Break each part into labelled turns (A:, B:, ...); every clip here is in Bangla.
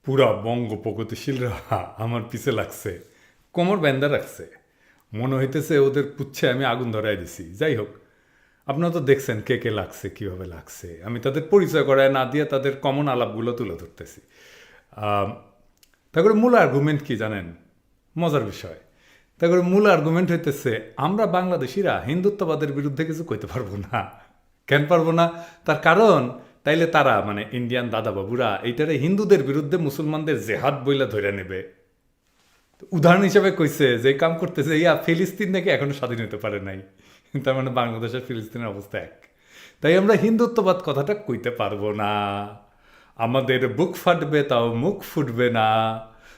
A: পুরা বঙ্গ প্রগতিশীলরা আমার পিছে লাগছে, কোমর বেঁধা রাখছে। মনে হইতেছে ওদের পুচ্ছে আমি আগুন ধরাই দিছি। যাই হোক, আপনারা তো দেখছেন কে কে লাগছে, কীভাবে লাগছে। আমি তাদের পরিচয় করায় না দিয়ে তাদের কমন আলাপগুলো তুলে ধরতেছি। তারপরে মূল আর্গুমেন্ট কি জানেন? মজার বিষয়। তারপরে মূল আর্গুমেন্ট হইতেছে আমরা বাংলাদেশিরা হিন্দুত্ববাদের বিরুদ্ধে কিছু কইতে পারবো না। কেন পারবো না? তার কারণ তাইলে তারা মানে ইন্ডিয়ান দাদাবাবুরা এইটারে হিন্দুদের বিরুদ্ধে মুসলমানদের জেহাদ বইলা ধরে নেবে। উদাহরণ হিসেবে কইছে যে কাম করতেছে ফিলিস্তিন নাকি এখনো স্বাধীন হতে পারে নাই, তার মানে বাংলাদেশের ফিলিস্তিনের অবস্থা এক। তাই আমরা হিন্দুত্ববাদ কথাটা কইতে পারবো না। আমাদের বুক ফাটবে তাও মুখ ফুটবে না।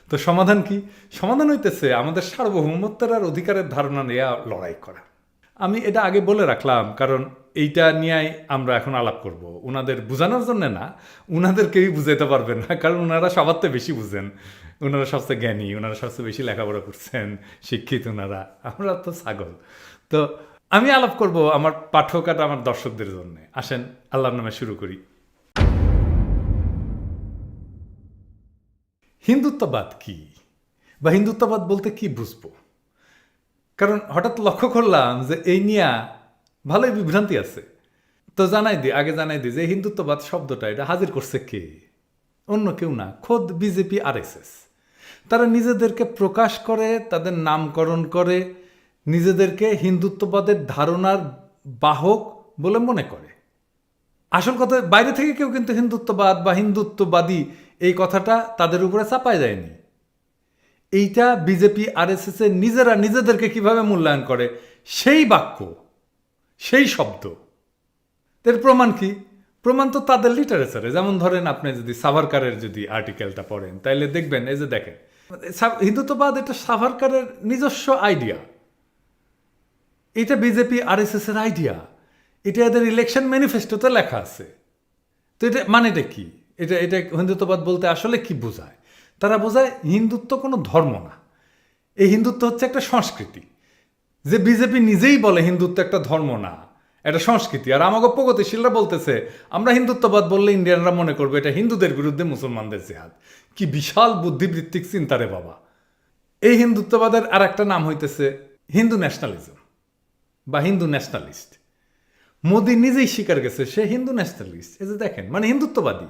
A: তো সমাধান কি? সমাধান হইতেছে আমাদের সার্বভৌমত্বের আর অধিকারের ধারণা নিয়ে লড়াই করা। আমি এটা আগে বলে রাখলাম কারণ এইটা নিয়েই আমরা এখন আলাপ করব। ওনাদের বোঝানোর জন্য না, ওনাদের কেউই বুঝাইতে পারবেন না, কারণ ওনারা সবার থেকে বেশি বুঝেন। ওনারা সবচেয়ে জ্ঞানী, ওনারা সবচেয়ে বেশি লেখাপড়া করছেন, শিক্ষিত ওনারা। আমরা তো ছাগল। তো আমি আলাপ করব আমার পাঠক আর আমার দর্শকদের জন্য। আসেন আল্লাহর নামে শুরু করি। হিন্দুত্ববাদ কি, বা হিন্দুত্ববাদ বলতে কি বুঝবো? কারণ হঠাৎ লক্ষ্য করলাম যে এই নিয়ে ভালোই বিভ্রান্তি আছে। তো আগে জানাই দিই যে হিন্দুত্ববাদ শব্দটা এটা হাজির করছে কে? অন্য কেউ না, খোদ বিজেপি আরএসএস। তারা নিজেদেরকে প্রকাশ করে, তাদের নামকরণ করে, নিজেদেরকে হিন্দুত্ববাদের ধারণার বাহক বলে মনে করে। আসল কথা, বাইরে থেকে কেউ কিন্তু হিন্দুত্ববাদ বা হিন্দুত্ববাদী এই কথাটা তাদের উপরে চাপায় দেয়নি। এইটা বিজেপি আরএসএস এর নিজেরা নিজেদেরকে কিভাবে মূল্যায়ন করে সেই বাক্য, সেই শব্দ। এর প্রমাণ কি? প্রমাণ তো তাদের লিটারেচারে। যেমন ধরেন আপনি যদি সাভারকারের যদি আর্টিকেলটা পড়েন তাইলে দেখবেন, এই যে দেখেন, হিন্দুত্ববাদ এটা সাভারকারের নিজস্ব আইডিয়া, এটা বিজেপি আরএসএস এর আইডিয়া, এটা এদের ইলেকশন ম্যানিফেস্টোতে লেখা আছে। তো এটা মানেটা কি? এটা এটা হিন্দুত্ববাদ বলতে আসলে কি বোঝায়? তারা বোঝায় হিন্দুত্ব কোনো ধর্ম না, এই হিন্দুত্ব হচ্ছে একটা সংস্কৃতি। যে বিজেপি নিজেই বলে হিন্দুত্ব একটা ধর্ম না, এটা সংস্কৃতি। আর আমাকে প্রগতিশীলরা বলতেছে আমরা হিন্দুত্ববাদ বললে ইন্ডিয়ানরা মনে করবে এটা হিন্দুদের বিরুদ্ধে মুসলমানদের জেহাদ। কি বিশাল বুদ্ধিবৃত্তিক চিন্তারে বাবা! এই হিন্দুত্ববাদের আর একটা নাম হইতেছে হিন্দু ন্যাশনালিজম বা হিন্দু ন্যাশনালিস্ট। মোদি নিজেই স্বীকার গেছে সে হিন্দু ন্যাশনালিস্ট। এই যে দেখেন, মানে হিন্দুত্ববাদী।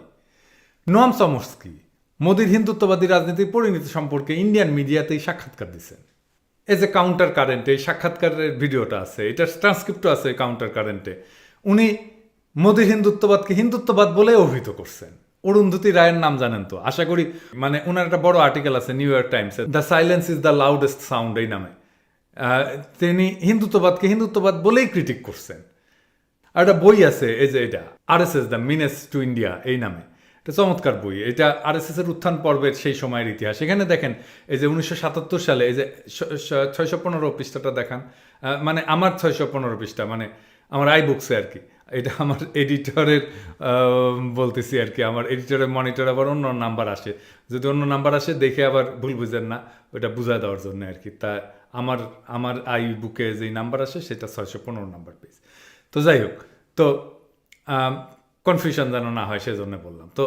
A: নোয়াম চমস্কি মোদির হিন্দুত্ববাদী রাজনীতির পরিণতি সম্পর্কে ইন্ডিয়ান মিডিয়াতেই সাক্ষাৎকার দিচ্ছেন। এই যে কাউন্টার কারেন্টে এই সাক্ষাৎকারের ভিডিওটা আছে, এটার ট্রান্সক্রিপ্টও আছে কাউন্টার কারেন্টে। উনি মোদির হিন্দুত্ববাদকে হিন্দুত্ববাদ বলে অভিহিত করছেন। অরুন্ধতী রায়ের নাম জানেন তো আশা করি, মানে ওনার একটা বড় আর্টিকেল আছে নিউ ইয়র্ক টাইমসে, the silence is the loudest sound এই নামে। তিনি হিন্দুত্ববাদকে হিন্দুত্ববাদ বলেই ক্রিটিক করছেন। আর একটা বই আছে এই যে এটা RSS the menace to India এই নামে, এটা চমৎকার বই। এটা আরএসএস এর উত্থান পর্বের সেই সময়ের ইতিহাস। এখানে দেখেন এই যে 1977 সালে এই যে 615 পৃষ্ঠাটা দেখান, মানে আমার 615 পৃষ্ঠা, মানে আমার আই বুকসে আর কি। এটা আমার এডিটরের বলতেছি আর কি, আমার এডিটরের মনিটর আবার অন্য নাম্বার আসে, যদি অন্য নাম্বার আসে দেখে আবার ভুল বুঝেন না, ওইটা বুঝায় দেওয়ার জন্য আর কি। তা আমার আমার আই বুকে যেই নাম্বার আসে সেটা 615 নাম্বার পেজ। তো যাই হোক, তো কনফিউশন যেন না হয় সেজন্য বললাম। তো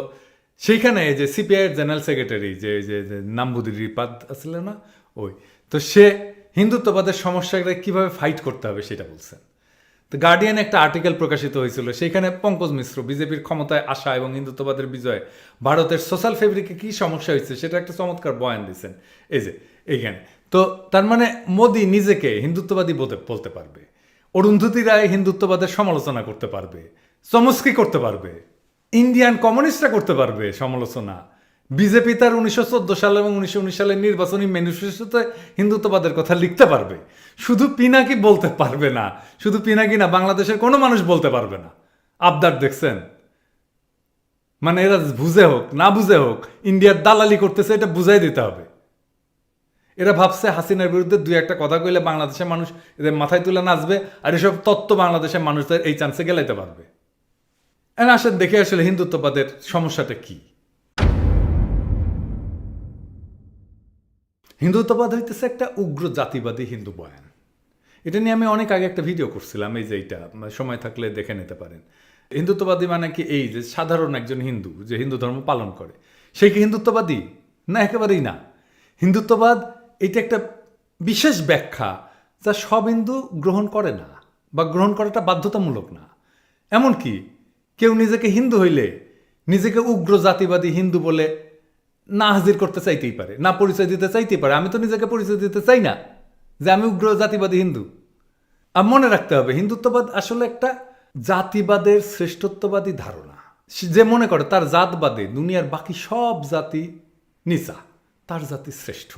A: সেইখানে যে সিপিআইয়ের জেনারেল সেক্রেটারি যে যে নাম্বুদির রিপাদ আসছিল না, ওই তো সে হিন্দুত্ববাদের সমস্যাটা কীভাবে ফাইট করতে হবে সেটা বলছেন। তো গার্ডিয়ান একটা আর্টিকেল প্রকাশিত হয়েছিল, সেইখানে পঙ্কজ মিশ্র বিজেপির ক্ষমতায় আসা এবং হিন্দুত্ববাদের বিজয়ে ভারতের সোশ্যাল ফেব্রিকে কী সমস্যা হয়েছে সেটা একটা চমৎকার বয়ান দিয়েছেন এই যে এইখানে। তো তার মানে মোদি নিজেকে হিন্দুত্ববাদী বলতে পারবে, অরুন্ধতী রায় হিন্দুত্ববাদের সমালোচনা করতে পারবে, চমস্কি করতে পারবে, ইন্ডিয়ান কমিউনিস্টরা করতে পারবে সমালোচনা। বিজেপি তার 1914 সাল এবং 1919 সালের নির্বাচনী ম্যানিফেস্টোতে হিন্দুত্ববাদের কথা লিখতে পারবে। শুধু পিনাকি বলতে পারবে না, শুধু পিনাকি না, বাংলাদেশের কোনো মানুষ বলতে পারবে না। আবদার দেখছেন? মানে এরা বুঝে হোক না বুঝে হোক ইন্ডিয়ার দালালি করতেছে, এটা বুঝাই দিতে হবে। এরা ভাবছে হাসিনার বিরুদ্ধে দুই একটা কথা কইলে বাংলাদেশের মানুষ এদের মাথায় তুলে নাচবে, আর এসব তত্ত্ব বাংলাদেশের মানুষদের এই চান্সে গেলাইতে পারবে। আসেন দেখে আসলে হিন্দুত্ববাদের সমস্যাটা কি। হিন্দুত্ববাদ হইতেছে একটা উগ্র জাতিবাদী হিন্দু বয়ান। এটা নিয়ে আমি অনেক আগে একটা ভিডিও করছিলাম, এই যে এইটা সময় থাকলে দেখে নিতে পারেন। হিন্দুত্ববাদী মানে কি? এই যে সাধারণ একজন হিন্দু যে হিন্দু ধর্ম পালন করে সে কি হিন্দুত্ববাদী? না, একেবারেই না। হিন্দুত্ববাদ এটা একটা বিশেষ ব্যাখ্যা যা সব হিন্দু গ্রহণ করে না, বা গ্রহণ করাটা বাধ্যতামূলক না। এমনকি কেউ নিজেকে হিন্দু হইলে নিজেকে উগ্র জাতিবাদী হিন্দু বলে না হাজির করতে চাইতেই পারে, না পরিচয় দিতে চাইতেই পারে। আমি তো নিজেকে পরিচয় দিতে চাই না যে আমি উগ্র জাতিবাদী হিন্দু। আর মনে রাখতে হবে, হিন্দুত্ববাদ আসলে একটা জাতিবাদের শ্রেষ্ঠত্ববাদী ধারণা। যে মনে করে তার জাতবাদে দুনিয়ার বাকি সব জাতি নিচা, তার জাতি শ্রেষ্ঠ।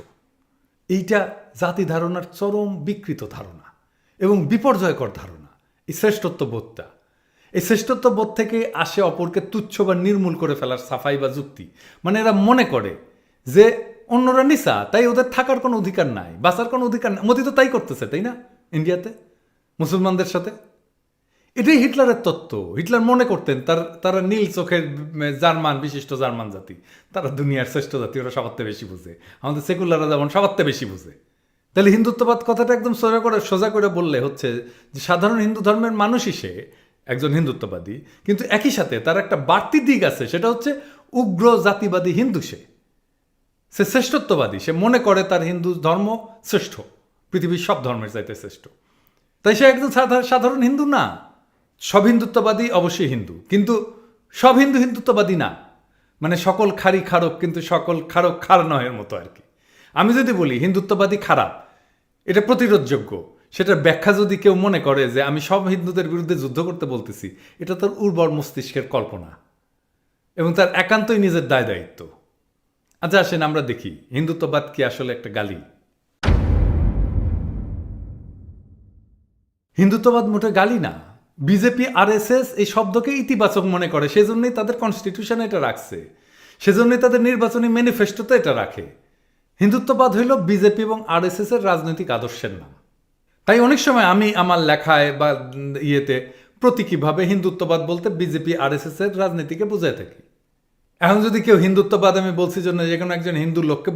A: এইটা জাতি ধারণার চরম বিকৃত ধারণা এবং বিপর্যয়কর ধারণা। এই শ্রেষ্ঠত্ববোধটা, এই শ্রেষ্ঠত্ববোধ থেকে আসে অপরকে তুচ্ছ বা নির্মূল করে ফেলার সাফাই বা যুক্তি। মানে এরা মনে করে যে অন্যরা নিচা, তাই ওদের থাকার কোনো অধিকার নাই, বাঁচার কোনো অধিকার নাই। মোদি তো তাই করতেছে, তাই না? ইন্ডিয়াতে মুসলমানদের সাথে এটাই হিটলারের তত্ত্ব। হিটলার মনে করতেন তারা নীল চোখের জার্মান, বিশিষ্ট জার্মান জাতি, তারা দুনিয়ার শ্রেষ্ঠ জাতি, ওরা সবার বেশি বুঝে, আমাদের সেকুলাররা যেমন সবার বেশি বুঝে। তাহলে হিন্দুত্ববাদ কথাটা একদম সোজা করে বললে হচ্ছে যে সাধারণ হিন্দু ধর্মের মানুষই সে একজন হিন্দুত্ববাদী, কিন্তু একই সাথে তার একটা বাড়তি দিক আছে, সেটা হচ্ছে উগ্র জাতিবাদী হিন্দু। সে শ্রেষ্ঠত্ববাদী, সে মনে করে তার হিন্দু ধর্ম শ্রেষ্ঠ, পৃথিবীর সব ধর্মের চাইতে শ্রেষ্ঠ। তাই সে একজন সাধারণ হিন্দু না। সব হিন্দুত্ববাদী অবশ্যই হিন্দু, কিন্তু সব হিন্দু হিন্দুত্ববাদী না। মানে সকল খারি খারক, কিন্তু সকল খারক খার নহের মতো আর কি। আমি যদি বলি হিন্দুত্ববাদী খারাপ, এটা প্রতিরোধযোগ্য, সেটার ব্যাখ্যা যদি কেউ মনে করে যে আমি সব হিন্দুদের বিরুদ্ধে যুদ্ধ করতে বলতেছি, এটা তার উর্বর মস্তিষ্কের কল্পনা এবং তার একান্তই নিজের দায় দায়িত্ব। আচ্ছা আসেন আমরা দেখি হিন্দুত্ববাদ কি আসলে একটা গালি। হিন্দুত্ববাদ মোটে গালি না। বিজেপি আরএসএস এই শব্দকে ইতিবাচক মনে করে, সেজন্যই তাদের কনস্টিটিউশনে এটা রাখছে, সেজন্যই তাদের নির্বাচনী ম্যানিফেস্টোতে এটা রাখে। হিন্দুত্ববাদ হইল বিজেপি এবং আরএসএস এর রাজনৈতিক আদর্শের নাম। তাই অনেক সময় আমি আমার লেখায় বা ইয়েতে প্রতীকীভাবে হিন্দুত্ববাদ বলতে বিজেপি আরএসএস এর রাজনীতিকে বুঝাই থাকি। এখন যদি কেউ হিন্দুত্ববাদ আমি বলছি জন্য যে কোনো একজন হিন্দু লোককে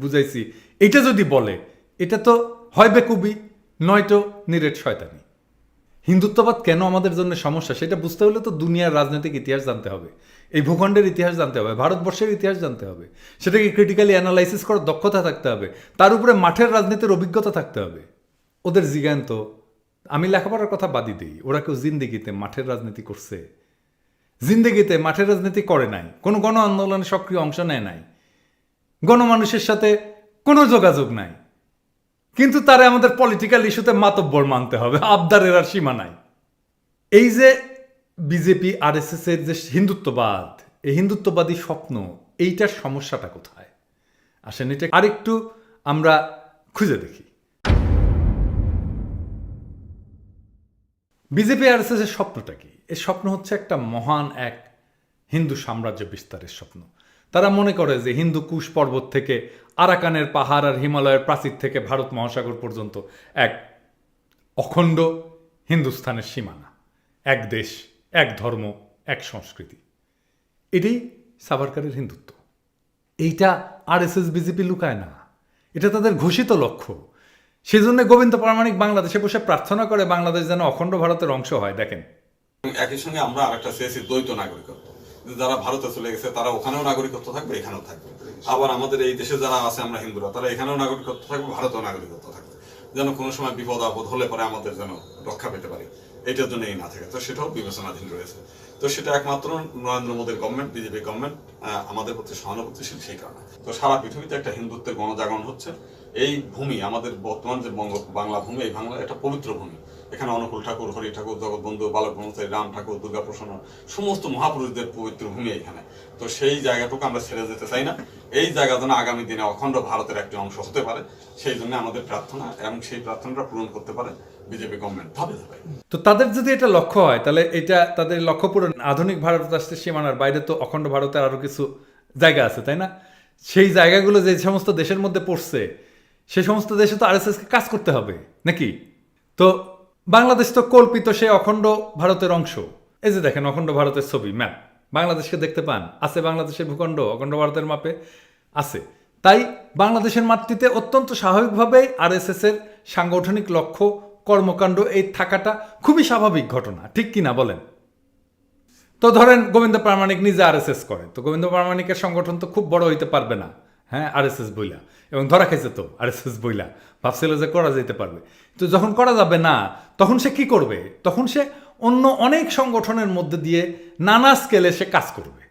A: বুঝাইছি, এটা যদি বলে, এটা তো হয় বেকুবি, নয়তো নিরেট শয়তানি। হিন্দুত্ববাদ কেন আমাদের জন্য সমস্যা সেটা বুঝতে হলে তো দুনিয়ার রাজনৈতিক ইতিহাস জানতে হবে, এই ভূখণ্ডের ইতিহাস জানতে হবে, ভারতবর্ষের ইতিহাস জানতে হবে, সেটাকে ক্রিটিক্যালি অ্যানালাইসিস করার দক্ষতা থাকতে হবে, তার উপরে মাঠের রাজনীতির অভিজ্ঞতা থাকতে হবে। ওদের জিজ্ঞান্ত, আমি লেখাপড়ার কথা বাদই দিই, ওরা কেউ জিন্দেগিতে মাঠের রাজনীতি করছে? জিন্দেগিতে মাঠের রাজনীতি করে নাই, কোনো গণ আন্দোলনে সক্রিয় অংশ নেয় নাই, গণমানুষের সাথে কোনো যোগাযোগ নাই, কিন্তু তারা আমাদের পলিটিক্যাল ইস্যুতে মাতব্বর মানতে হবে, আবদারের আর সীমা নাই। এই যে বিজেপি আরএসএস এর যে হিন্দুত্ববাদ, এই হিন্দুত্ববাদী স্বপ্ন, এইটার সমস্যাটা কোথায়? আসেন এটা আরেকটু আমরা খুঁজে দেখি। বিজেপি আরএসএস এর স্বপ্নটা কি? এই স্বপ্ন হচ্ছে একটা মহান এক হিন্দু সাম্রাজ্য বিস্তারের স্বপ্ন। তারা মনে করে যে হিন্দু কুশ পর্বত থেকে আরাকানের পাহাড় আর হিমালয়ের প্রাচীর থেকে ভারত মহাসাগর পর্যন্ত এক অখণ্ড হিন্দুস্থানের সীমানা, এক দেশ, এক ধর্ম, এক সংস্কৃতি। এটাই সাভারকারের হিন্দুত্ব। এইটা আরএসএস বিজেপি লুকায় না, এটা তাদের ঘোষিত লক্ষ্য। সেজন্য গোবিন্দ প্রামাণিক বাংলাদেশে বসে প্রার্থনা করে বাংলাদেশ যেন অখণ্ড ভারতের অংশ হয়। দেখেন,
B: একই সঙ্গে আমরা আরেকটা চেয়েছি দ্বৈত নাগরিকত্ব, যারা ভারতে চলে গেছে তারা ওখানেও নাগরিকত্ব থাকবে, এখানেও থাকবে। আবার আমাদের এই দেশে যারা আছে আমরা হিন্দুরা, তারা এখানেও নাগরিকত্ব থাকবে, ভারতেও নাগরিকত্ব থাকবে, যেন কোনো সময় বিপদ আপদ হলে পরে আমাদের যেন রক্ষা পেতে পারি, এটার জন্য এই না থাকে। তো সেটাও বিবেচনাধীন রয়েছে। তো সেটা একমাত্র নরেন্দ্র মোদীর গভর্নমেন্ট, বিজেপি গভর্নমেন্ট আমাদের প্রতি সহানুভূতিশীল, সেই কারণে। তো সারা পৃথিবীতে একটা হিন্দুত্বের গণজাগরণ হচ্ছে। এই ভূমি, আমাদের বর্তমান যে বাংলা ভূমি, এই বাংলা একটা পবিত্র ভূমি। এখানে অনুকূল ঠাকুর, হরি ঠাকুর, জগৎবন্ধু, বালক ব্রহ্মচারী, রাম ঠাকুর, দুর্গা প্রসন্ন, সমস্ত মহাপুরুষদের পবিত্র ভূমি এখানে। তো সেই জায়গাটুকু আমরা ছেড়ে যেতে চাই না। এই জায়গা যেন আগামী দিনে অখণ্ড ভারতের একটি অংশ হতে পারে, সেই জন্য আমাদের প্রার্থনা, এবং সেই প্রার্থনাটা পূরণ করতে পারে বিজেপি গভর্নমেন্ট ধাপে ধাপে।
A: তো তাদের যদি এটা লক্ষ্য হয়, তাহলে এটা তাদের লক্ষ্য পূরণ। আধুনিক ভারত রাষ্ট্রের সীমানার বাইরে তো অখণ্ড ভারতের আরো কিছু জায়গা আছে, তাই না? সেই জায়গাগুলো যে সমস্ত দেশের মধ্যে পড়ছে, সেই সমস্ত দেশে তো আরএসএসকে কাজ করতে হবে নাকি? তো বাংলাদেশ তো কল্পিত সে অখণ্ড ভারতের অংশ। এই যে দেখেন অখণ্ড ভারতের ছবি, ম্যাপ, বাংলাদেশকে দেখতে পান? আছে, বাংলাদেশের ভূখণ্ড অখণ্ড ভারতের মাপে আছে। তাই বাংলাদেশের মাতৃতে অত্যন্ত স্বাভাবিকভাবেই আরএসএস এর সাংগঠনিক লক্ষ্য, কর্মকাণ্ড এই থাকাটা খুবই স্বাভাবিক ঘটনা, ঠিক কিনা বলেন? তো ধরেন গোবিন্দ প্রামাণিক নিজে আরএসএস করে, তো গোবিন্দ প্রামাণিকের সংগঠন তো খুব বড় হইতে পারবে না, হ্যাঁ, আরএসএস বইলা, এবং ধরা খাইছে তো আরএসএস বইলা, ভাবছিল যে করা যেতে পারবে। তো যখন করা যাবে না, তখন সে কি করবে? তখন সে অন্য অনেক সংগঠনের মধ্যে দিয়ে নানা স্কেলে সে কাজ করবে।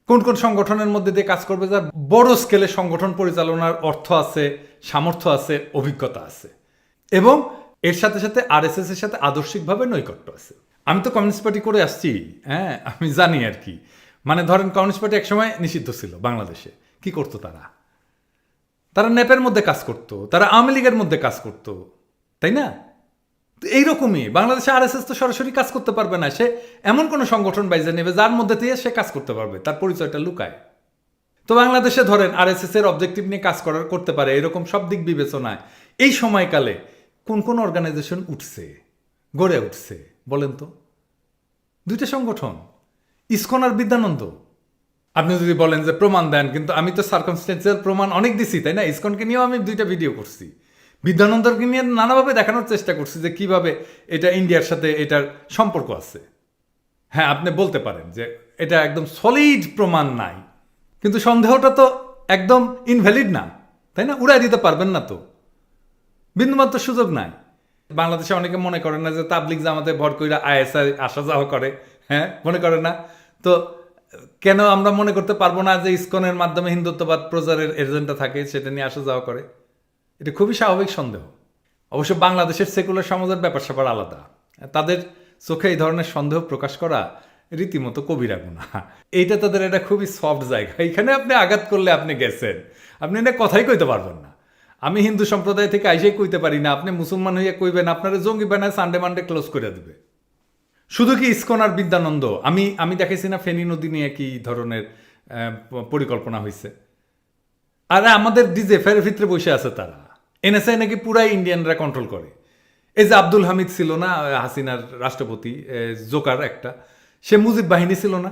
A: কোন কোন সংগঠনের মধ্যে দিয়ে কাজ করবে? যার বড় স্কেলে সংগঠন পরিচালনার অর্থ আছে, সামর্থ্য আছে, অভিজ্ঞতা আছে, এবং এর সাথে সাথে আরএসএস এর সাথে আদর্শিকভাবে নৈকট্য আছে। আমি তো কমিউনিস্ট পার্টি করে আসছি, হ্যাঁ, আমি জানি আর কি। মানে ধরেন কমিউনিস্ট পার্টি একসময় নিষিদ্ধ ছিল বাংলাদেশে, কি করতো তারা? তারা ন্যাপের মধ্যে কাজ করতো, তারা আওয়ামী লীগের মধ্যে কাজ করতো, তাই না? তো এইরকমই বাংলাদেশে আরএসএস তো সরাসরি কাজ করতে পারবে না, সে এমন কোনো সংগঠন বাইজে নেবে যার মধ্যে দিয়ে সে কাজ করতে পারবে, তার পরিচয়টা লুকায়। তো বাংলাদেশে ধরেন আরএসএস এর অবজেক্টিভ নিয়ে কাজ করতে পারে, এরকম সব দিক বিবেচনায় এই সময়কালে কোন কোন অর্গানাইজেশন উঠছে, গড়ে উঠছে বলেন তো? দুইটা সংগঠন, ইসকন আর বিদ্যানন্দ। আপনি যদি বলেন যে প্রমাণ দেন, কিন্তু আমি তো সার্কামস্টেন্সিয়াল প্রমাণ অনেক দিছি, তাই না? ইসকনকে নিয়েও আমি 2টা ভিডিও করছি, বিদ্যানন্দকে নিয়ে নানাভাবে দেখানোর চেষ্টা করছি যে কিভাবে এটা ইন্ডিয়ার সাথে এটার সম্পর্ক আছে। হ্যাঁ, আপনি বলতে পারেন যে এটা একদম সলিড প্রমাণ নাই, কিন্তু সন্দেহটা তো একদম ইনভ্যালিড না, তাই না? উড়াই দিতে পারবেন না তো, বিন্দুমাত্র সুযোগ নাই। বাংলাদেশে অনেকে মনে করে না যে তাবলিগ জামাতে ভর কইরা আইএসআই আসা যাওয়া করে, হ্যাঁ, মনে করে না তো? কেন আমরা মনে করতে পারবো না যে ইসকনের মাধ্যমে হিন্দুত্ববাদ প্রচারের এজেন্ডা থাকে, সেটা নিয়ে আসা যাওয়া করে? এটা খুবই স্বাভাবিক সন্দেহ। অবশ্য বাংলাদেশের সেকুলার সমাজের ব্যাপার স্যাপার আলাদা, তাদের চোখে এই ধরনের সন্দেহ প্রকাশ করা রীতিমতো কবিরা গুনাহ। এইটা তাদের এটা খুবই সফট জায়গা, এখানে আপনি আঘাত করলে আপনি গেছেন, আপনি এটা কথাই কইতে পারবেন না। আমি হিন্দু সম্প্রদায় থেকে আইসেই কইতে পারি না, আপনি মুসলমান হইয়া কইবেন আপনারা জঙ্গি বানায় সানডে মানডে ক্লোজ করে দেবে। শুধু কি ইসকন আর বিদ্যানন্দ? আমি দেখেছি না ফেনী নদী নিয়ে কি ধরনের পরিকল্পনা হয়েছে। আর আমাদের ডিজে ফেরের ভিতরে বসে আছে তারা, এনএসআই নাকি পুরাই ইন্ডিয়ানরা কন্ট্রোল করে। এই যে আব্দুল হামিদ ছিল না হাসিনার রাষ্ট্রপতি, জোকার একটা, সে মুজিব বাহিনী ছিল না?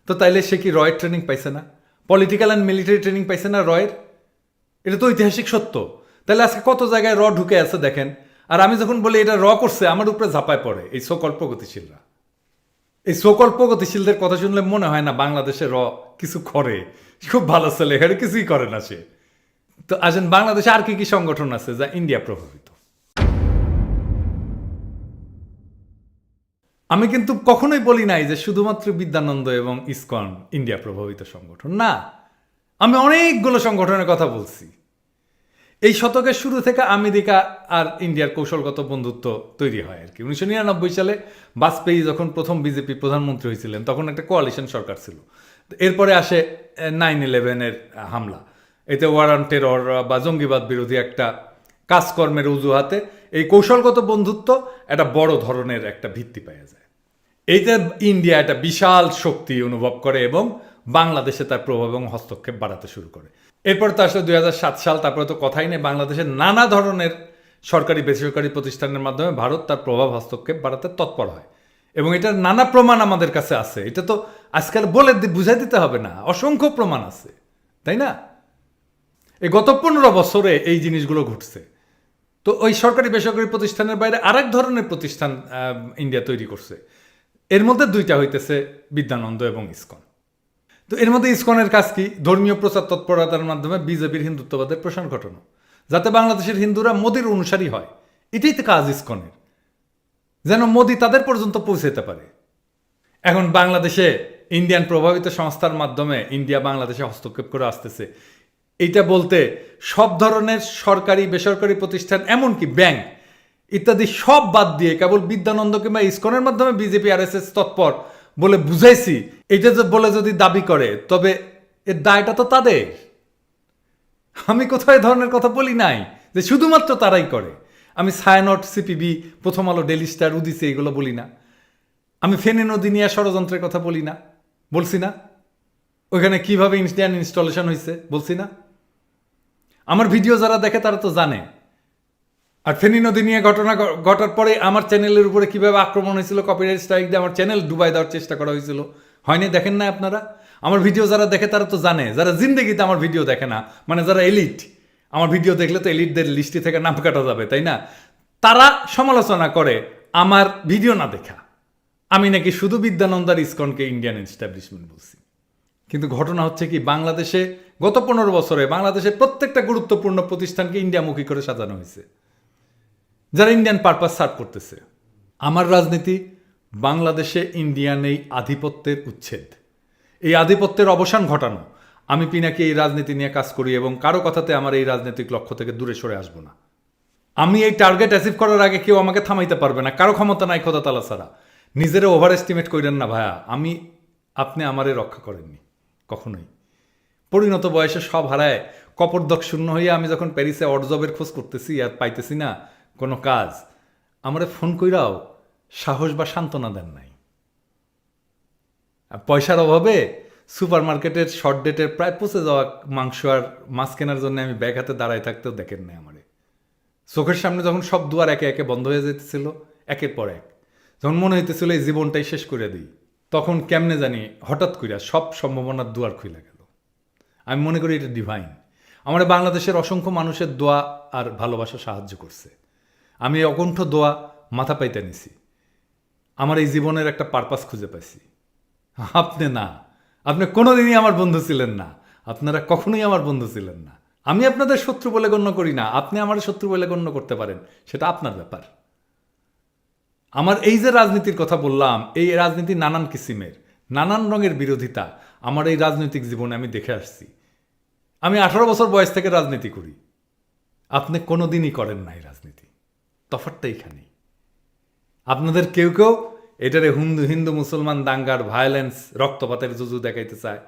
A: তো তাইলে সে কি রয়ের ট্রেনিং পাইছে না? পলিটিক্যাল অ্যান্ড মিলিটারি ট্রেনিং পাইছে না রয়ের? এটা তো ঐতিহাসিক সত্য। তাহলে আজকে কত জায়গায় ঢুকে আছে দেখেন। আর আমি যখন বলি এটা করছে, আমার উপরে ঝাঁপায় পড়ে এই সকল প্রগতিশীলরা। এই সকল প্রগতিশীলদের কথা শুনলে মনে হয় না বাংলাদেশে কিছু করে, খুব ভালো ছেলে, এখানে কিছুই করে না সে। তো আসেন, বাংলাদেশে আর কি কি সংগঠন আছে যা ইন্ডিয়া প্রভাবিত? আমি কিন্তু কখনোই বলি নাই যে শুধুমাত্র বিদ্যানন্দ এবং ইসকন ইন্ডিয়া প্রভাবিত সংগঠন, না। আমি অনেকগুলো সংগঠনের কথা বলছি। এই শতকের শুরু থেকে আমেরিকা আর ইন্ডিয়ার কৌশলগত বন্ধুত্ব তৈরি হয় আর কি। 1999 সালে বাজপেয়ী যখন প্রথম বিজেপি প্রধানমন্ত্রী হয়েছিলেন, তখন একটা কোয়ালিশন সরকার ছিল। এরপরে আসে 9/11-এর হামলা, এতে ওয়ার অন টেরর বা জঙ্গিবাদ বিরোধী একটা কাজকর্মের অজুহাতে এই কৌশলগত বন্ধুত্ব একটা বড় ধরনের একটা ভিত্তি পাওয়া যায়। এইতে ইন্ডিয়া একটা বিশাল শক্তি অনুভব করে এবং বাংলাদেশে তার প্রভাব এবং হস্তক্ষেপ বাড়াতে শুরু করে। এরপর তো আসলে 2007 সাল, তারপরে তো কথাই নেই, বাংলাদেশের নানা ধরনের সরকারি বেসরকারি প্রতিষ্ঠানের মাধ্যমে ভারত তার প্রভাব হস্তক্ষেপ বাড়াতে তৎপর হয়, এবং এটার নানা প্রমাণ আমাদের কাছে আছে। এটা তো আজকাল বলে বুঝাই দিতে হবে না, অসংখ্য প্রমাণ আছে, তাই না? এই গত 15 বছরে এই জিনিসগুলো ঘটছে। তো ওই সরকারি বেসরকারি প্রতিষ্ঠানের বাইরে আরেক ধরনের প্রতিষ্ঠান ইন্ডিয়া তৈরি করছে। এর মধ্যে 2টা হইতেছে বিদ্যানন্দ এবং ইসকন। তো এর মধ্যে ইসকনের কাজ কি? ধর্মীয় প্রচার তৎপরতার মাধ্যমে বিজেপির হিন্দুত্ববাদের প্রসার ঘটানো, যাতে বাংলাদেশের হিন্দুরা মোদির অনুসারী হয়। এটাই তো কাজ ইসকনের, যেন মোদি তাদের পর্যন্ত পৌঁছাতে পারে। এখন বাংলাদেশে ইন্ডিয়ান প্রভাবিত সংস্থার মাধ্যমে ইন্ডিয়া বাংলাদেশে হস্তক্ষেপ করে আসতেছে, এইটা বলতে সব ধরনের সরকারি বেসরকারি প্রতিষ্ঠান, এমনকি ব্যাংক ইত্যাদি সব বাদ দিয়ে কেবল বিদ্যানন্দ কিংবা ইসকনের মাধ্যমে বিজেপি আরএসএস তৎপর বলে বুঝাইছি, এটা যে বলে যদি দাবি করে, তবে এর দায়টা তো তাদের। আমি কোথাও এ ধরনের কথা বলি নাই যে শুধুমাত্র তারাই করে। আমি ছায়ানট, সিপিবি, প্রথম আলো, ডেইলি স্টার, উদিসি এগুলো বলি না। আমি ফেনী নদী নিয়ে ষড়যন্ত্রের কথা বলি না, বলছি না? ওইখানে কিভাবে ইন্ডিয়ান ইনস্টলেশন হয়েছে বলছি না? আমার ভিডিও যারা দেখে তারা তো জানে। আর ফেনী নদী নিয়ে ঘটনা ঘটার পরে আমার চ্যানেলের উপরে কিভাবে আক্রমণ হয়েছিল, কপিরাইট স্ট্রাইক দিয়ে আমার চ্যানেল ডুবাই দেওয়ার চেষ্টা করা হয়েছিল, হয়নি? দেখেন না আপনারা? আমার ভিডিও যারা দেখে তারা তো জানে। যারা জিন্দেগিতে আমার ভিডিও দেখে না, মানে যারা এলিট, আমার ভিডিও দেখলে তো এলিটদের লিস্টি থেকে নাম কাটা যাবে, তাই না? তারা সমালোচনা করে আমার ভিডিও না দেখা, আমি নাকি শুধু বিদ্যানন্দ আর ইসকনকে ইন্ডিয়ান এস্টাবলিশমেন্ট বলছি। কিন্তু ঘটনা হচ্ছে কি, বাংলাদেশে গত 15 বছরে বাংলাদেশের প্রত্যেকটা গুরুত্বপূর্ণ প্রতিষ্ঠানকে ইন্ডিয়ামুখী করে সাজানো হয়েছে, যারা ইন্ডিয়ান পারপাস সার্ভ করতেছে। আমার রাজনীতি বাংলাদেশে ইন্ডিয়ান এই আধিপত্যের উচ্ছেদ, এই আধিপত্যের অবসান ঘটানো। আমি পিনাকি এই রাজনীতি নিয়ে কাজ করি এবং কারো কথাতে আমার এই রাজনৈতিক লক্ষ্য থেকে দূরে সরে আসবো না। আমি এই টার্গেট অ্যাচিভ করার আগে কেউ আমাকে থামাইতে পারবে না, কারো ক্ষমতা নাই খোদা তালা ছাড়া। নিজেরা ওভার এস্টিমেট করেন না ভাইয়া, আপনি আমারে রক্ষা করেননি কখনোই। পরিণত বয়সে সব হারায় কপরদক শূন্য হইয়া আমি যখন প্যারিসে অডজবের খোঁজ করতেছি আর পাইতেছি না কোনো কাজ, আমারে ফোন কইরাও সাহস বা সান্ত্বনা দেন নাই। আর পয়সার অভাবে সুপার মার্কেটের শর্ট ডেটের প্রায় পচে যাওয়া মাংস আর মাছ কেনার জন্য আমি ব্যাগ হাতে দাঁড়ায় থাকতেও দেখেন নাই আমারে। চোখের সামনে যখন সব দুয়ার একে একে বন্ধ হয়ে যেতেছিল একের পর এক, যখন মনে হইতেছিল এই জীবনটাই শেষ করে দিই, তখন কেমনে জানি হঠাৎ কইরা সব সম্ভাবনার দুয়ার খুলে গেল। আমি মনে করি এটা ডিভাইন। আমার বাংলাদেশের অসংখ্য মানুষের দোয়া আর ভালোবাসা সাহায্য করছে। আমি এই অকণ্ঠ দোয়া মাথা পাইতে নিছি, আমার এই জীবনের একটা পারপাস খুঁজে পাইছি। আপনি কোনোদিনই আমার বন্ধু ছিলেন না, আপনারা কখনোই আমার বন্ধু ছিলেন না। আমি আপনাদের শত্রু বলে গণ্য করি না, আপনি আমার শত্রু বলে গণ্য করতে পারেন, সেটা আপনার ব্যাপার। আমার এই যে রাজনীতির কথা বললাম, এই রাজনীতি নানান কিসিমের, নানান রঙের বিরোধিতা আমার এই রাজনৈতিক জীবনে আমি দেখে আসছি। আমি 18 বছর বয়স থেকে রাজনীতি করি, আপনি কোনোদিনই করেন নাই রাজনীতি। তফাৎটা এইখানেই। আপনাদের কেউ কেউ এটারে হিন্দু মুসলমান দাঙ্গার ভায়োলেন্স রক্তপাতের জুজু দেখাইতে চায়,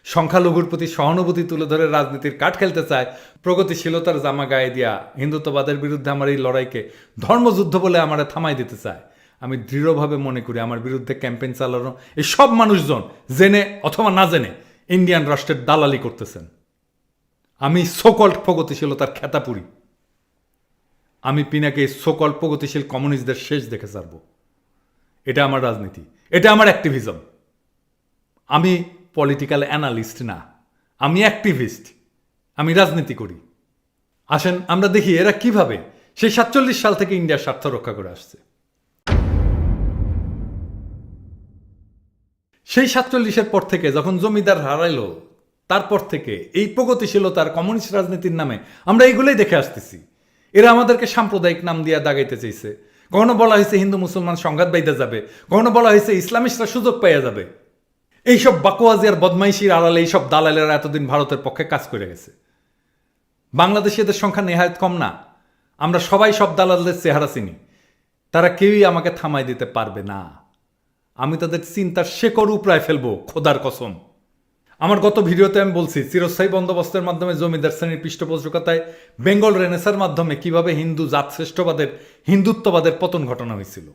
A: সংখ্যালঘুর প্রতি সহানুভূতি তুলে ধরে রাজনীতির কাঠ খেলতে চায়, প্রগতিশীলতার জামা গায়ে দিয়া হিন্দুত্ববাদের বিরুদ্ধে আমার এই লড়াইকে ধর্মযুদ্ধ বলে আমারে থামাই দিতে চায়। আমি দৃঢ়ভাবে মনে করি আমার বিরুদ্ধে ক্যাম্পেইন চালানো এই সব মানুষজন জেনে অথবা না জেনে ইন্ডিয়ান রাষ্ট্রের দালালি করতেছেন। আমি সোকল্ড প্রগতিশীলতার খেতা পুরি। আমি পিনাকে সোকল্ড প্রগতিশীল কমিউনিস্টদের শেষ দেখে ছাড়ব। এটা আমার রাজনীতি, এটা আমার অ্যাক্টিভিজম। আমি পলিটিক্যাল অ্যানালিস্ট না, আমি অ্যাক্টিভিস্ট, আমি রাজনীতি করি। আসেন আমরা দেখি এরা কিভাবে সেই 47 সাল থেকে ইন্ডিয়ার স্বার্থ রক্ষা করে আসছে। সেই 47-এর পর থেকে যখন জমিদার হারাইলো, তারপর থেকে এই প্রগতিশীলতার কমিউনিস্ট রাজনীতির নামে আমরা এইগুলোই দেখে আসতেছি। এরা আমাদেরকে সাম্প্রদায়িক নাম দিয়ে দাগাইতে চাইছে। কখনো বলা হয়েছে হিন্দু মুসলমান সংঘাত বাইতে যাবে, কখনো বলা হয়েছে ইসলামিস্টরা সুযোগ পাইয়া যাবে। এইসব বাকোয়াজি আর বদমাইশির আড়ালে এইসব দালালেরা এতদিন ভারতের পক্ষে কাজ করে গেছে। বাংলাদেশিদের সংখ্যা নেহায়ত কম না, আমরা সবাই সব দালালদের চেহারা চিনি। তারা কেউই আমাকে থামাই দিতে পারবে না। আমি তাদের চিন্তার শেকড় উপড়ায় ফেলবো, খোদার কসম। আমার গত ভিডিওতে আমি বলছি চিরস্থায়ী বন্দোবস্তের মাধ্যমে জমিদার শ্রেণীর পৃষ্ঠপোষকতায় বেঙ্গল রেনেসার মাধ্যমে কিভাবে হিন্দু জাতশ্রেষ্ঠবাদের হিন্দুত্ববাদের পতন ঘটানো হয়েছিল।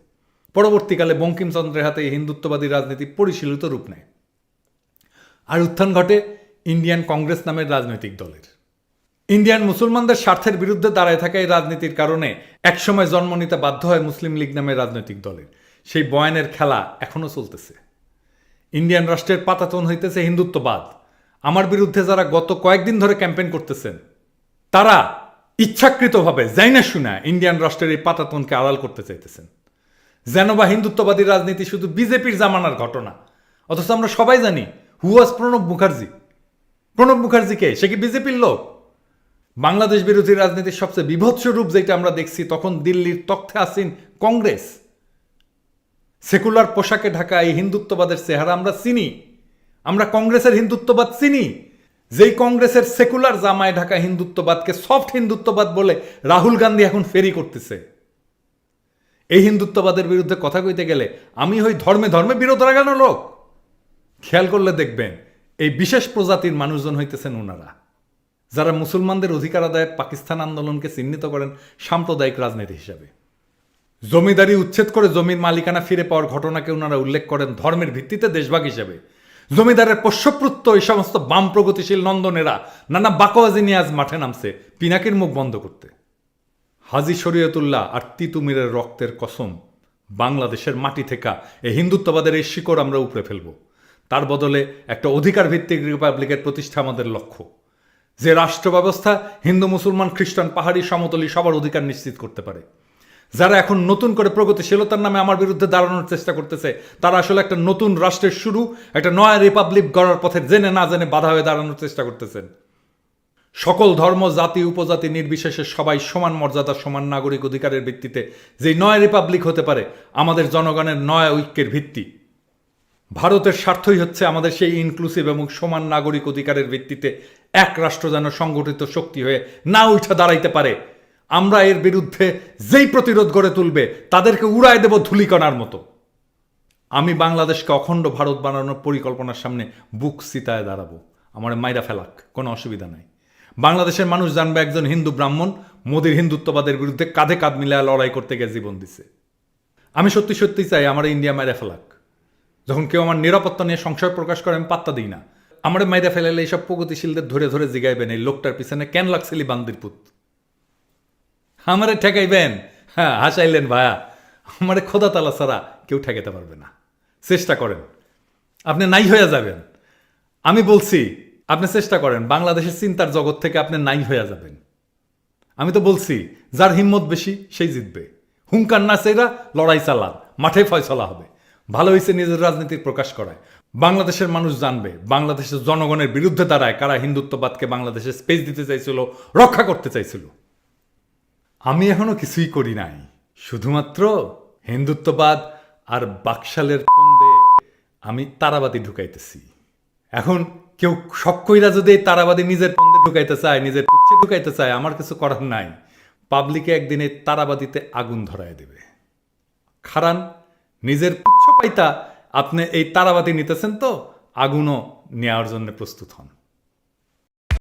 A: পরবর্তীকালে বঙ্কিমচন্দ্রের হাতে এই হিন্দুত্ববাদী রাজনীতি পরিশীলিত রূপ নেয় আর উত্থান ঘটে ইন্ডিয়ান কংগ্রেস নামের রাজনৈতিক দলের। ইন্ডিয়ান মুসলমানদের স্বার্থের বিরুদ্ধে দাঁড়ায় থাকা এই রাজনীতির কারণে একসময় জন্ম নিতে বাধ্য হয় মুসলিম লীগ নামের রাজনৈতিক দলের। সেই বয়ানের খেলা এখনো চলতেছে। ইন্ডিয়ান রাষ্ট্রের পাতাতন হইতেছে হিন্দুত্ববাদ। আমার বিরুদ্ধে যারা গত কয়েকদিন ধরে ক্যাম্পেইন করতেছেন, তারা ইচ্ছাকৃতভাবে জাইনা শুনা ইন্ডিয়ান রাষ্ট্রের এই পাতাতনকে আড়াল করতে চাইতেছেন, যেন বা হিন্দুত্ববাদী রাজনীতি শুধু বিজেপির জামানার ঘটনা। অথচ আমরা সবাই জানি হু ওয়াজ প্রণব মুখার্জি। প্রণব মুখার্জিকে, সে কি বিজেপির লোক? বাংলাদেশ বিরোধী রাজনীতির সবচেয়ে বিভৎস রূপ যেটা আমরা দেখছি, তখন দিল্লির তখ্তে আসীন কংগ্রেস। সেকুলার পোশাকে ঢাকা এই হিন্দুত্ববাদের চেহারা আমরা চিনি। আমরা কংগ্রেসের হিন্দুত্ববাদ চিনি, যেই কংগ্রেসের সেকুলার জামায় ঢাকা হিন্দুত্ববাদকে সফট হিন্দুত্ববাদ বলে রাহুল গান্ধী এখন ফেরি করতেছে। এই হিন্দুত্ববাদের বিরুদ্ধে কথা কইতে গেলে আমি হই ধর্মে ধর্মে বিরোধ লাগানো লোক। খেয়াল করলে দেখবেন এই বিশেষ প্রজাতির মানুষজন হইতেছেন ওনারা, যারা মুসলমানদের অধিকার আদায়ে পাকিস্তান আন্দোলনকে চিহ্নিত করেন সাম্প্রদায়িক রাজনীতি হিসাবে। জমিদারি উচ্ছেদ করে জমির মালিকানা ফিরে পাওয়ার ঘটনাকে ওনারা উল্লেখ করেন ধর্মের ভিত্তিতে দেশভাগ হিসেবে। জমিদারের পোষ্যপুত্র এই সমস্ত বাম প্রগতিশীল নন্দনেরা নানা বাকোয়াজি নিয়ে আজ মাঠে নামছে পিনাকির মুখ বন্ধ করতে। হাজী শরীয়তুল্লাহ আর তিতুমিরের রক্তের কসম, বাংলাদেশের মাটি থেকে এই হিন্দুত্ববাদের এই শিকড় আমরা উপড়ে ফেলব। তার বদলে একটা অধিকার ভিত্তিক রিপাবলিকের প্রতিষ্ঠা আমাদের লক্ষ্য, যে রাষ্ট্র ব্যবস্থা হিন্দু মুসলমান খ্রিস্টান পাহাড়ি সমতলী সবার অধিকার নিশ্চিত করতে পারে, যারা এখন নতুন করে প্রগতিশীলতার নামে আমার বিরুদ্ধে দাঁড়ানোর চেষ্টা করতেছে, তারা আসলে একটা নতুন রাষ্ট্রের শুরু, একটা নয়া রিপাবলিক গড়ার পথে জেনে না জেনে বাধা হয়ে দাঁড়ানোর চেষ্টা করতেছেন। সকল ধর্ম, জাতি, উপজাতি নির্বিশেষে সবাই সমান মর্যাদা, সমান নাগরিক অধিকারের ভিত্তিতে যে নয়া রিপাবলিক হতে পারে, আমাদের জনগণের নয়া ঐক্যের ভিত্তি। ভারতের স্বার্থই হচ্ছে আমাদের সেই ইনক্লুসিভ এবং সমান নাগরিক অধিকারের ভিত্তিতে এক রাষ্ট্র যেন সংগঠিত শক্তি হয়ে না উঠে দাঁড়াইতে পারে। আমরা এর বিরুদ্ধে যেই প্রতিরোধ গড়ে তুলবে তাদেরকে উড়ায় দেব ধূলিকণার মতো। আমি বাংলাদেশকে অখণ্ড ভারত বানানোর পরিকল্পনার সামনে বুক চিতায় দাঁড়াবো। আমার মাইরা ফেলাক, কোনো অসুবিধা নাই। বাংলাদেশের মানুষ জানবে একজন হিন্দু ব্রাহ্মণ মোদির হিন্দুত্ববাদের বিরুদ্ধে কাঁধে কাঁধ মিলায় লড়াই করতে গিয়ে জীবন দিছে। আমি সত্যি সত্যি চাই আমার ইন্ডিয়া মাইরা ফেলাক। যখন কেউ আমার নিরাপত্তা নিয়ে সংশয় প্রকাশ করে আমি পাত্তা দিই না। আমার মাইরা ফেলালে এইসব প্রগতিশীলদের ধরে ধরে জিগাইবেন এই লোকটার পিছনে কেন লাগছিলি বান্দির পুত। আমারে ঠেকাইবেন, হ্যাঁ হাসাইলেন ভায়া। আমারে খোদা তালা ছাড়া কেউ ঠেকাতে পারবে না। চেষ্টা করেন, আপনি নাই হয়ে যাবেন। আমি বলছি আপনি চেষ্টা করেন, বাংলাদেশের চিন্তার জগৎ থেকে আপনি নাই হয়ে যাবেন। আমি তো বলছি যার হিম্মত বেশি সেই জিতবে। হুঙ্কার না চেরা লড়াই চালান, মাঠে ফয়সলা হবে। ভালো হয়েছে নিজের রাজনীতির প্রকাশ করায়। বাংলাদেশের মানুষ জানবে বাংলাদেশের জনগণের বিরুদ্ধে দাঁড়ায় কারা হিন্দুত্ববাদকে বাংলাদেশে স্পেস দিতে চাইছিল, রক্ষা করতে চাইছিল। আমি এখনো কিছুই করি নাই, শুধুমাত্র হিন্দুত্ববাদ আর বাকশালের ফন্দে আমি তারাবাতি ঢুকাইতেছি। এখন কেউ শখ কইরা যদি এই তারাবাতি নিজের ফন্দে ঢুকাইতে চায়, নিজের পুচ্ছে ঢুকাইতে চায়, আমার কিছু করার নাই। পাবলিকে একদিন এই তারাবাতিতে আগুন ধরায় দেবে। খারান, নিজের পুচ্ছ পাইতা আপনি এই তারাবাতি নিতেছেন তো আগুনও নেওয়ার জন্য প্রস্তুত হন।